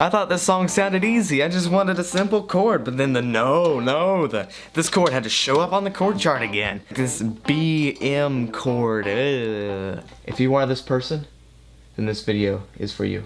I thought this song sounded easy. I just wanted a simple chord, but then this chord had to show up on the chord chart again. This Bm chord. If you are this person, then this video is for you.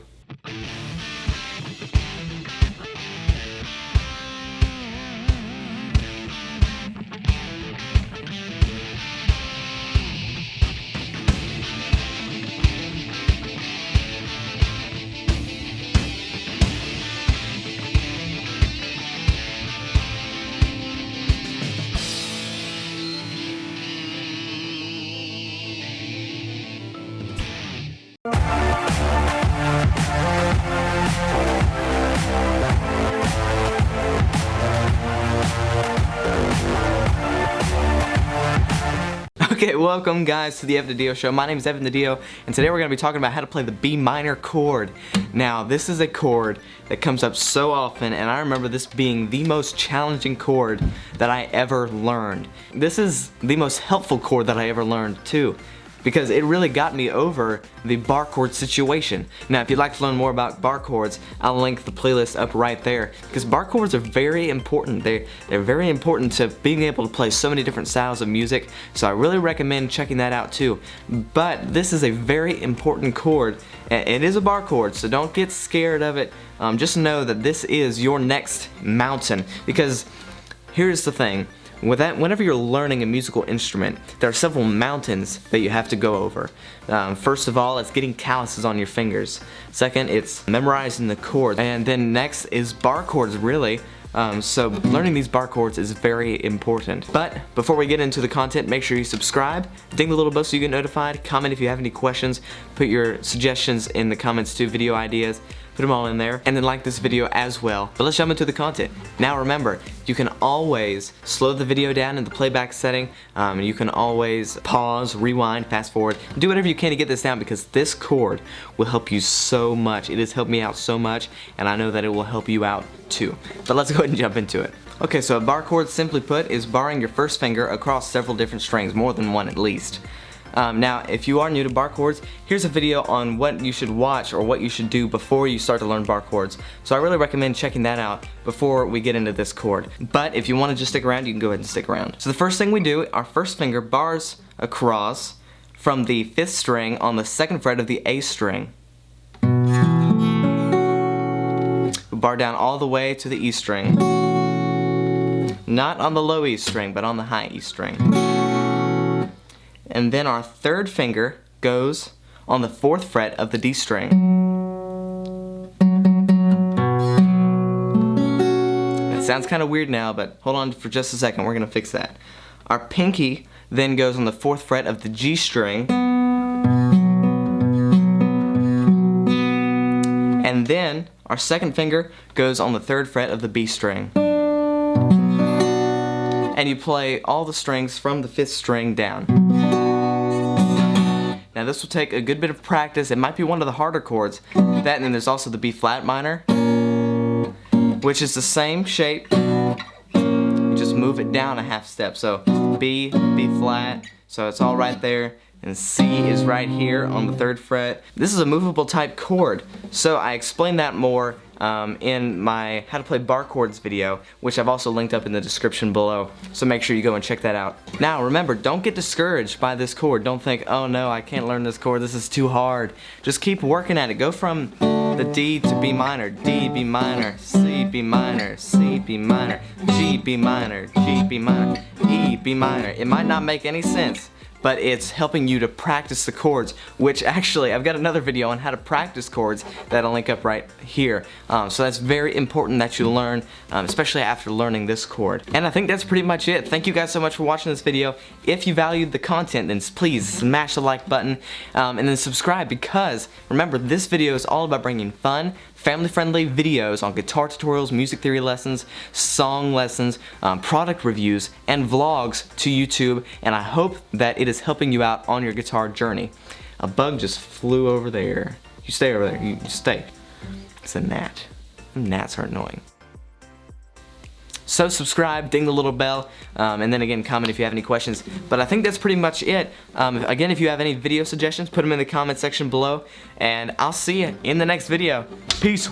Okay, welcome guys to the Evan DiDio show. My name is Evan DiDio, and today we're going to be talking about how to play the B minor chord. Now, this is a chord that comes up so often, and I remember this being the most challenging chord that I ever learned. This is the most helpful chord that I ever learned too, because it really got me over the bar chord situation. Now, if you'd like to learn more about bar chords, I'll link the playlist up right there, because bar chords are very important. They're very important to being able to play so many different styles of music, so I really recommend checking that out too. But this is a very important chord. It is a bar chord, so don't get scared of it. Just know that this is your next mountain, because here's the thing. Whenever you're learning a musical instrument, there are several mountains that you have to go over. First of all, it's getting calluses on your fingers. Second, it's memorizing the chords. And then next is bar chords, really. So learning these bar chords is very important. But before we get into the content, make sure you subscribe, ding the little bell so you get notified, comment if you have any questions, put your suggestions in the comments too, video ideas. Put them all in there, and then like this video as well. But let's jump into the content. Now remember, you can always slow the video down in the playback setting. You can always pause, rewind, fast forward, do whatever you can to get this down, because this chord will help you so much. It has helped me out so much, and I know that it will help you out too. But let's go ahead and jump into it. Okay, so a bar chord, simply put, is barring your first finger across several different strings, more than one at least. Now, if you are new to bar chords, here's a video on what you should watch or what you should do before you start to learn bar chords. So I really recommend checking that out before we get into this chord. But if you want to just stick around, you can go ahead and stick around. So the first thing we do, our first finger bars across from the 5th string on the 2nd fret of the A string. We bar down all the way to the E string. Not on the low E string, but on the high E string. And then our 3rd finger goes on the 4th fret of the D string. That sounds kind of weird now, but hold on for just a second, we're going to fix that. Our pinky then goes on the 4th fret of the G string. And then our 2nd finger goes on the 3rd fret of the B string. And you play all the strings from the 5th string down. Now this will take a good bit of practice. It might be one of the harder chords. That, and then there's also the B flat minor, which is the same shape. You just move it down a half step. So B, B flat, so it's all right there. And C is right here on the 3rd fret. This is a movable type chord, so I explain that more in my how to play bar chords video, which I've also linked up in the description below, so make sure you go and check that out. Now remember, don't get discouraged by this chord. Don't think, oh no, I can't learn this chord, this is too hard. Just keep working at it. Go from the D to B minor, D, B minor, C, B minor, C, B minor, G, B minor, G, B minor, E, B minor. It might not make any sense, but it's helping you to practice the chords, which actually, I've got another video on how to practice chords that I'll link up right here. So that's very important that you learn, especially after learning this chord. And I think that's pretty much it. Thank you guys so much for watching this video. If you valued the content, then please smash the like button, and then subscribe, because remember, this video is all about bringing fun, family-friendly videos on guitar tutorials, music theory lessons, song lessons, product reviews, and vlogs to YouTube, and I hope that it is helping you out on your guitar journey. A bug just flew over there. You stay over there. You stay. It's a gnat. Gnats are annoying. So subscribe, ding the little bell, and then again comment if you have any questions. But I think that's pretty much it. Again, if you have any video suggestions, put them in the comment section below, and I'll see you in the next video. Peace.